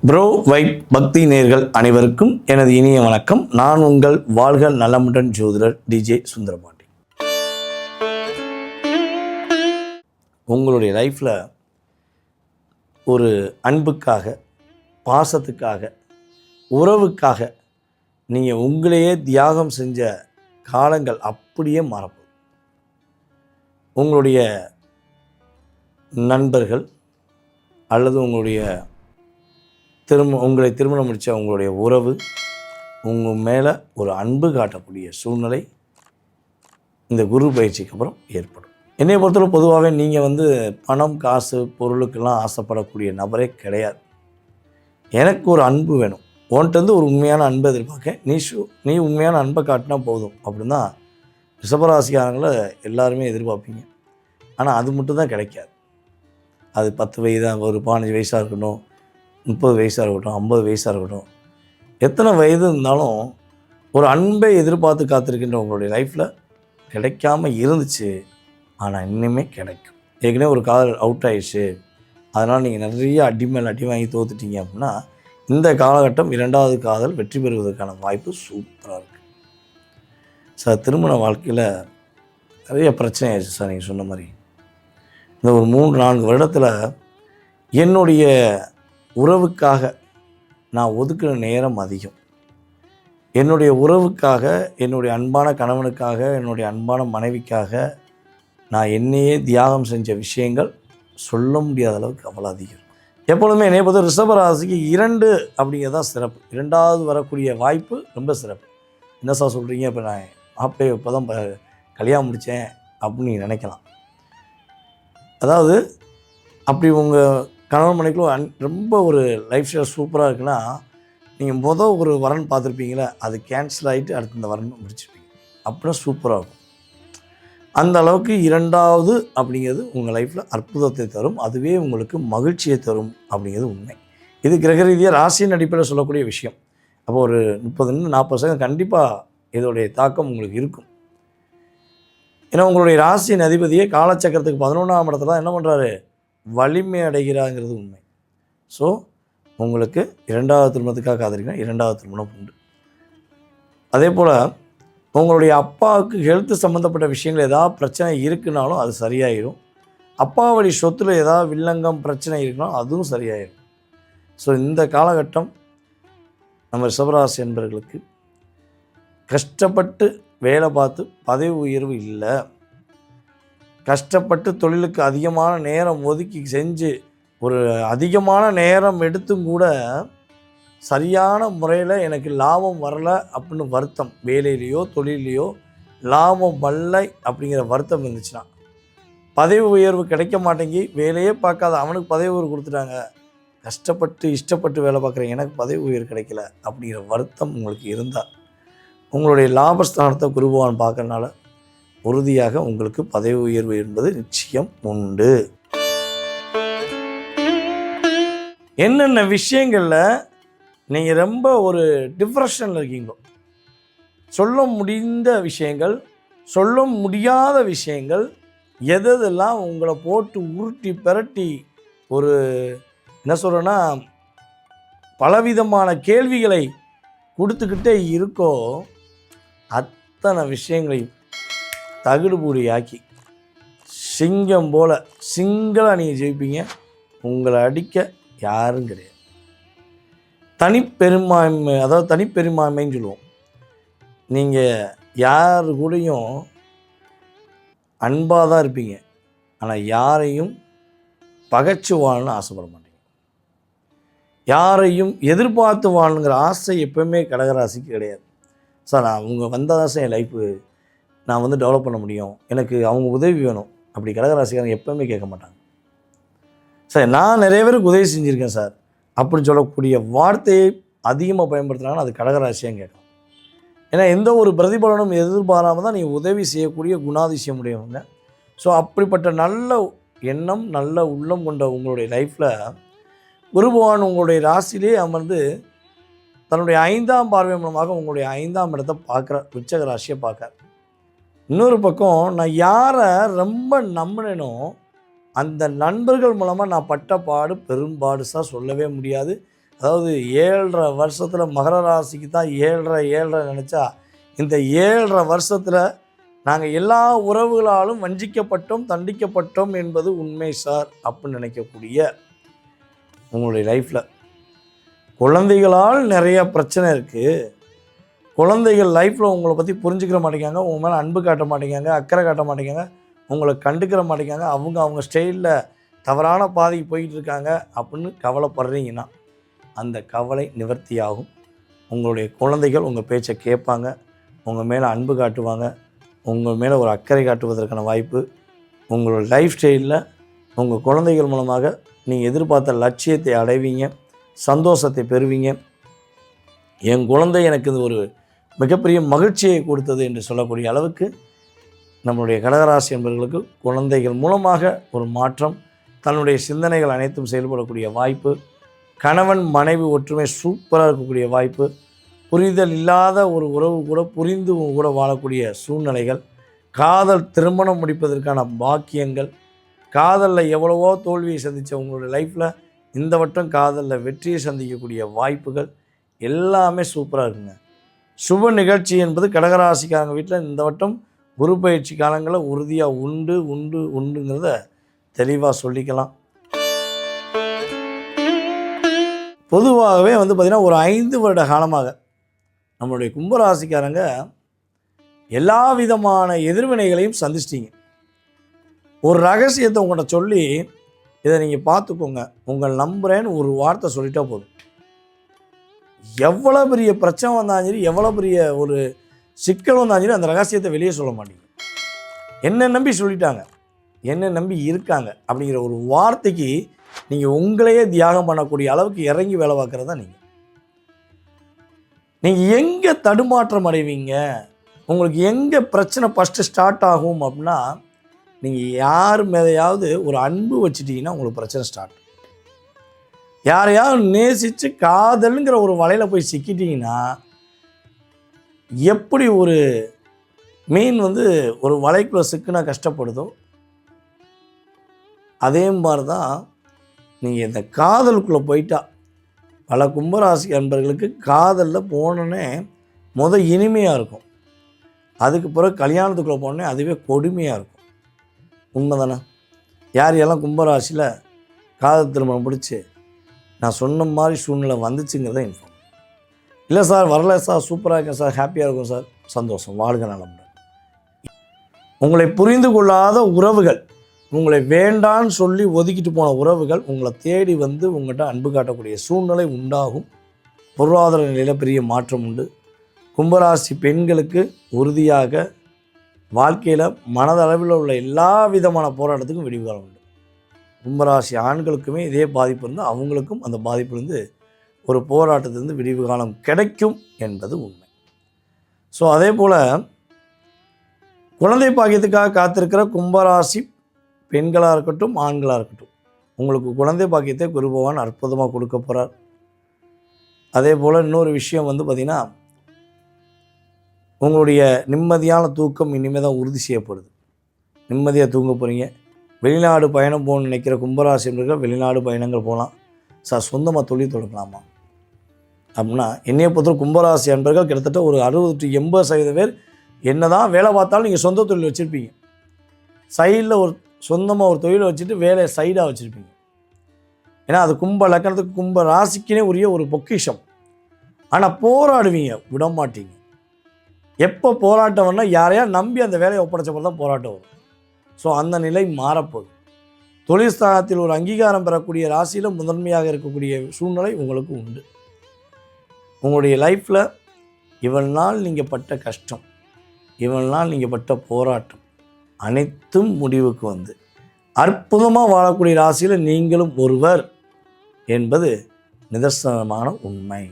Bro vibe பக்தி நேர்கள் அனைவருக்கும் எனது இனிய வணக்கம். நான் உங்கள் வாழ்க நலமுடன் ஜோதிடர் டிஜே சுந்தரபாண்டி. உங்களுடைய லைஃப்பில் ஒரு அன்புக்காக, பாசத்துக்காக, உறவுக்காக நீங்கள் உங்களையே தியாகம் செஞ்ச காலங்கள் அப்படியே மாறப்போகுது. உங்களுடைய நண்பர்கள் அல்லது உங்களை திருமணம் முடித்த உங்களுடைய உறவு உங்கள் மேலே ஒரு அன்பு காட்டக்கூடிய சூழ்நிலை இந்த குரு பயிற்சிக்கு அப்புறம் ஏற்படும். என்னை பொறுத்தவரை பொதுவாகவே நீங்கள் பணம், காசு, பொருளுக்கெல்லாம் ஆசைப்படக்கூடிய நபரே கிடையாது. எனக்கு ஒரு அன்பு வேணும், உன்கிட்ட ஒரு உண்மையான அன்பை எதிர்பார்க்க, நீ உண்மையான அன்பை காட்டினா போதும் அப்படின்னு தான் ரிஷபராசிக்காரங்களை எல்லாருமே எதிர்பார்ப்பீங்க. ஆனால் அது மட்டும் தான் கிடைக்காது. அது 10 வயதாக, ஒரு 15 வயசாக இருக்கணும், 30 வயசாக இருக்கட்டும், 50 வயசாக இருக்கட்டும், எத்தனை வயது இருந்தாலும் ஒரு அன்பை எதிர்பார்த்து காத்திருக்கின்ற உங்களுடைய லைஃப்பில் கிடைக்காமல் இருந்துச்சு. ஆனால் இன்னுமே கிடைக்கும். ஏற்கனவே ஒரு காதல் அவுட் ஆயிடுச்சு, அதனால் நீங்கள் நிறைய அடி வாங்கி தோத்துட்டீங்க அப்படின்னா இந்த காலகட்டம் 2வது காதல் வெற்றி பெறுவதற்கான வாய்ப்பு சூப்பராக இருக்குது. சார், திருமண வாழ்க்கையில் நிறைய பிரச்சனை ஆயிடுச்சு சார். நீங்கள் சொன்ன மாதிரி இந்த ஒரு 3-4 வருடத்தில் என்னுடைய உறவுக்காக நான் ஒதுக்குற நேரம் அதிகம். என்னுடைய உறவுக்காக, என்னுடைய அன்பான கணவனுக்காக, என்னுடைய அன்பான மனைவிக்காக நான் என்னையே தியாகம் செஞ்ச விஷயங்கள் சொல்ல முடியாத அளவுக்கு அவ்வளோ அதிகம். எப்பொழுதுமே என்னை பொறுத்த ரிஷபராசிக்கு 2 அப்படிங்கிறது தான் சிறப்பு. 2வது வரக்கூடிய வாய்ப்பு ரொம்ப சிறப்பு. என்ன சார் சொல்கிறீங்க, இப்போ நான் இப்போ தான் கல்யாணம் முடித்தேன் அப்படின்னு நீங்கள் நினைக்கலாம். அதாவது அப்படி உங்கள் கணவன் மனைவிக்குள்ள ரொம்ப ஒரு லைஃப் ஸ்டைல் சூப்பராக இருக்குன்னா, நீங்கள் ஒரு வரன் பார்த்துருப்பீங்களே, அது கேன்சல் ஆகிட்டு அடுத்து இந்த வரன் முடிச்சிருப்பீங்க. அப்படின்னா சூப்பராக இருக்கும். அந்த அளவுக்கு 2வது அப்படிங்கிறது உங்கள் லைஃப்பில் அற்புதத்தை தரும், அதுவே உங்களுக்கு மகிழ்ச்சியை தரும் அப்படிங்கிறது உண்மை. இது கிரக ரீதியாக ராசியின் அடிப்படையில் சொல்லக்கூடிய விஷயம். அப்போ ஒரு 30-40% கண்டிப்பாக இதோடைய தாக்கம் உங்களுக்கு இருக்கும். ஏன்னா உங்களுடைய ராசியின் அதிபதியே காலச்சக்கரத்துக்கு 11ஆம் இடத்துல தான் என்ன பண்ணுறாரு, வலிமை அடைகிறாங்கிறது உண்மை. ஸோ உங்களுக்கு 2வது திருமணத்துக்காக காத்திருக்கீங்கன்னா 2வது திருமணம் உண்டு. அதே போல் உங்களுடைய அப்பாவுக்கு ஹெல்த்து சம்மந்தப்பட்ட விஷயங்கள் ஏதாவது பிரச்சனை இருக்குனாலும் அது சரியாயிடும். அப்பா வழி சொத்தில் ஏதாவது வில்லங்கம் பிரச்சனை இருக்குனாலும் அதுவும் சரியாயிடும். ஸோ இந்த காலகட்டம் நம்ம ரிஷபராசி என்பவர்களுக்கு கஷ்டப்பட்டு வேலை பார்த்து பதவி உயர்வு இல்லை, கஷ்டப்பட்டு தொழிலுக்கு அதிகமான நேரம் ஒதுக்கி செஞ்சு ஒரு அதிகமான நேரம் எடுத்தும் கூட சரியான முறையில் எனக்கு லாபம் வரலை அப்படின்னு வருத்தம், வேலையிலையோ தொழிலையோ லாபம் வரலை அப்படிங்கிற வருத்தம் இருந்துச்சுன்னா, பதவி உயர்வு கிடைக்க மாட்டேங்கி வேலையே பார்க்காத அவனுக்கு பதவி உயர்வு கொடுத்துட்டாங்க, கஷ்டப்பட்டு இஷ்டப்பட்டு வேலை பார்க்குறேன் எனக்கு பதவி உயர்வு கிடைக்கல அப்படிங்கிற வருத்தம் உங்களுக்கு இருந்தால், உங்களுடைய லாபஸ்தானத்தை குரு பகவான் பார்க்கறனால உறுதியாக உங்களுக்கு பதவி உயர்வு என்பது நிச்சயம் உண்டு. என்னென்ன விஷயங்களில் நீங்கள் ரொம்ப ஒரு டிப்ரெஷனில் இருக்கீங்களோ, சொல்ல முடிந்த விஷயங்கள், சொல்ல முடியாத விஷயங்கள், எதெல்லாம் உங்களை போட்டு உருட்டி பிரட்டி ஒரு என்ன சொல்கிறேன்னா பலவிதமான கேள்விகளை கொடுத்துக்கிட்டே இருக்கோ, அத்தனை விஷயங்களையும் தகுடுபூடியாக்கி சிங்கம் போல் சிங்களாக நீங்கள் ஜெயிப்பீங்க. உங்களை அடிக்க யாரும் கிடையாது. தனிப்பெரும்பான்மை, அதாவது தனிப்பெரும்பான்மைன்னு சொல்லுவோம். நீங்கள் யார் கூடயும் அன்பாக தான் இருப்பீங்க, ஆனால் யாரையும் பகைச்சு வாழணும்னு ஆசைப்பட மாட்டீங்க. யாரையும் எதிர்பார்த்து வாழணுங்கிற ஆசை எப்போவுமே கடகராசிக்கு கிடையாது. சார், நான் அவங்க வந்தால் தான் சார் என் லைஃபு நான் டெவலப் பண்ண முடியும், எனக்கு அவங்க உதவி வேணும் அப்படி கடகராசிக்காரங்க எப்போவுமே கேட்க மாட்டாங்க. சார், நான் நிறைய பேருக்கு உதவி செஞ்சுருக்கேன் சார் அப்படின்னு சொல்லக்கூடிய வார்த்தையை அதிகமாக பயன்படுத்துகிறாங்கன்னா அது கடகராசியாக கேட்கலாம். ஏன்னா எந்த ஒரு பிரதிபலனும் எதிர்பாராமல் தான் நீங்கள் உதவி செய்யக்கூடிய குணாதிசயம் உடையவங்க. ஸோ அப்படிப்பட்ட நல்ல எண்ணம், நல்ல உள்ளம் கொண்ட உங்களுடைய லைஃப்பில் குரு பகவான் உங்களுடைய ராசியிலே அமர்ந்து தன்னுடைய 5ஆம் பார்வை மூலமாக உங்களுடைய 5ஆம் இடத்தை பார்க்குற விருச்சிக ராசியை பார்க்குறார். இன்னொரு பக்கம் நான் யாரை ரொம்ப நம்பினேனோ அந்த நண்பர்கள் மூலமாக நான் பட்ட பாடு பெரும்பாடு சார் சொல்லவே முடியாது. அதாவது 7.5 வருஷத்தில் மகர ராசிக்கு தான் 7.5 நினச்சா, இந்த 7.5 வருஷத்தில் நாங்கள் எல்லா உறவுகளாலும் வஞ்சிக்கப்பட்டோம், தண்டிக்கப்பட்டோம் என்பது உண்மை சார் அப்படின்னு நினைக்கக்கூடிய உங்களுடைய லைஃப்பில் குழந்தைகளால் நிறைய பிரச்சனை இருக்குது. குழந்தைகள் லைஃப்பில் உங்களை பற்றி புரிஞ்சுக்கிற மாட்டேங்காங்க, உங்கள் மேலே அன்பு காட்ட மாட்டேங்காங்க, அக்கறை காட்ட மாட்டேங்காங்க, உங்களை கண்டுக்கிற மாட்டேங்காங்க, அவங்க ஸ்டைலில் தவறான பாதைக்கு போய்கிட்டு இருக்காங்க அப்படின்னு கவலைப்படுறீங்கன்னா அந்த கவலை நிவர்த்தியாகும். உங்களுடைய குழந்தைகள் உங்கள் பேச்சை கேட்பாங்க, உங்கள் மேலே அன்பு காட்டுவாங்க, உங்கள் மேலே ஒரு அக்கறை காட்டுவதற்கான வாய்ப்பு உங்களோட லைஃப் ஸ்டைலில் உங்கள் குழந்தைகள் மூலமாக நீங்கள் எதிர்பார்த்த லட்சியத்தை அடைவீங்க, சந்தோஷத்தை பெறுவீங்க. என் குழந்தை எனக்கு இது ஒரு மிகப்பெரிய மகிழ்ச்சியை கொடுத்தது என்று சொல்லக்கூடிய அளவுக்கு நம்மளுடைய கடகராசி என்பவர்களுக்கு குழந்தைகள் மூலமாக ஒரு மாற்றம், தன்னுடைய சிந்தனைகள் அனைத்தும் செயல்படக்கூடிய வாய்ப்பு, கணவன் மனைவி ஒற்றுமை சூப்பராக இருக்கக்கூடிய வாய்ப்பு, புரிதல் இல்லாத ஒரு உறவு கூட புரிந்து கூட வாழக்கூடிய சூழ்நிலைகள், காதல் திருமணம் முடிப்பதற்கான பாக்கியங்கள், காதலில் எவ்வளவோ தோல்வியை சந்தித்த உங்களுடைய லைஃப்பில் இந்த வட்டம் காதலில் வெற்றியை சந்திக்கக்கூடிய வாய்ப்புகள் எல்லாமே சூப்பராக இருக்குங்க. சுப நிகழ்ச்சி என்பது கடகராசிக்காரங்க வீட்டில் இந்த வட்டம் குரு பயிற்சி காலங்களில் உறுதியாக உண்டுங்கிறத தெளிவாக சொல்லிக்கலாம். பொதுவாகவே பார்த்திங்கன்னா ஒரு 5 வருட காலமாக நம்மளுடைய கும்பராசிக்காரங்க எல்லா விதமான எதிர்வினைகளையும் சந்திச்சிட்டிங்க. ஒரு ரகசியத்தை உங்கள்கிட்ட சொல்லி இதை நீங்கள் பார்த்துக்கோங்க, உங்கள் நம்புகிறேன்னு ஒரு வார்த்தை சொல்லிட்டா போதும். எவ்வளோ பெரிய பிரச்சனை வந்தாலும் சரி, எவ்வளோ பெரிய ஒரு சிக்கல் வந்தாலும் சரி, அந்த ரகசியத்தை வெளியே சொல்ல மாட்டீங்க. என்ன நம்பி சொல்லிட்டாங்க, என்ன நம்பி இருக்காங்க அப்படிங்கிற ஒரு வார்த்தைக்கு நீங்கள் உங்களையே தியாகம் பண்ணக்கூடிய அளவுக்கு இறங்கி வேலை பார்க்குறதா நீங்கள் எங்கே தடுமாற்றம் அடைவீங்க, உங்களுக்கு எங்கே பிரச்சனை ஃபஸ்ட்டு ஸ்டார்ட் ஆகும் அப்படின்னா, நீங்கள் யார் மேதையாவது ஒரு அன்பு வச்சுட்டிங்கன்னா உங்களுக்கு பிரச்சனை ஸ்டார்ட். யாரையாவது நேசித்து காதலுங்கிற ஒரு வலையில் போய் சிக்கிட்டிங்கன்னா, எப்படி ஒரு மீன் ஒரு வலைக்குள்ளே சிக்குனா கஷ்டப்படுதோ அதே மாதிரி தான் நீங்கள் இந்த காதலுக்குள்ளே போயிட்டா, பல கும்பராசி அன்பர்களுக்கு காதலில் போனோன்னே இனிமையாக இருக்கும், அதுக்கு பிறகு கல்யாணத்துக்குள்ளே போனோன்னே அதுவே கொடுமையாக இருக்கும். உண்மை தானே? யார் எல்லாம் கும்பராசியில் காதல் திருமணம் பிடிச்சி நான் சொன்ன மாதிரி சூழ்நிலை வந்துச்சுங்கிறத இன்ஃபார்ம். இல்லை சார் வரல சார், சூப்பராக இருக்கேன் சார், ஹாப்பியாக இருக்கும் சார், சந்தோஷம், வாழ்க நலமுடன். உங்களை புரிந்து கொள்ளாத உறவுகள், உங்களை வேண்டான்னு சொல்லி ஒதுக்கிட்டு போன உறவுகள் உங்களை தேடி உங்கள்கிட்ட அன்பு காட்டக்கூடிய சூழ்நிலை உண்டாகும். பொருளாதார நிலையில் பெரிய மாற்றம் உண்டு. கும்பராசி பெண்களுக்கு உறுதியாக வாழ்க்கையில் மனதளவில் உள்ள எல்லா விதமான போராட்டத்துக்கும் விடிவு காலம் உண்டு. கும்பராசி ஆண்களுக்குமே இதே பாதிப்பு இருந்தால் அவங்களுக்கும் அந்த பாதிப்புலேருந்து ஒரு போராட்டத்திலிருந்து விடிவு காலம் கிடைக்கும் என்பது உண்மை. ஸோ அதே போல் குழந்தை பாக்கியத்துக்காக காத்திருக்கிற கும்பராசி பெண்களாக இருக்கட்டும் ஆண்களாக இருக்கட்டும், உங்களுக்கு குழந்தை பாக்கியத்தை குரு பகவான் அற்புதமாக கொடுக்க போகிறார். அதே போல் இன்னொரு விஷயம் பார்த்திங்கன்னா, உங்களுடைய நிம்மதியான தூக்கம் இனிமேல் தான் உறுதி செய்யப்படுது. நிம்மதியாக தூங்க போகிறீங்க. வெளிநாடு பயணம் போகணும்னு நினைக்கிற கும்பராசி என்பவர்கள் வெளிநாடு பயணங்கள் போகலாம். சார் சொந்தமாக தொழில் தொடங்கலாமா அப்படின்னா, என்னையை பொறுத்த கும்பராசி அன்பர்கள் கிட்டத்தட்ட ஒரு 60 to 80% பேர் என்ன தான் வேலை பார்த்தாலும் நீங்கள் சொந்த தொழில் வச்சுருப்பீங்க. சைடில் ஒரு சொந்தமாக ஒரு தொழிலை வச்சுட்டு வேலையை சைடாக வச்சுருப்பீங்க. ஏன்னா அது கும்ப லக்கணத்துக்கு கும்ப ராசிக்குனே உரிய ஒரு பொக்கிஷம். ஆனால் போராடுவீங்க, விட மாட்டீங்க. எப்போ போராட்டம் வரணும், யாரையா நம்பி அந்த வேலையை ஒப்படைச்சப்போ தான் போராட்டம் வரும். ஸோ அந்த நிலை மாறப்போகுது. தொழில் ஸ்தானத்தில் ஒரு அங்கீகாரம் பெறக்கூடிய ராசியில் முதன்மையாக இருக்கக்கூடிய சூழ்நிலை உங்களுக்கு உண்டு. உங்களுடைய லைஃப்பில் இவ்வளவு நாள் நீங்கள் பட்ட கஷ்டம், இவ்வளவு நாள் நீங்கள் பட்ட போராட்டம் அனைத்தும் முடிவுக்கு அற்புதமாக வாழக்கூடிய ராசியில் நீங்களும் ஒருவர் என்பது நிதர்சனமான உண்மை.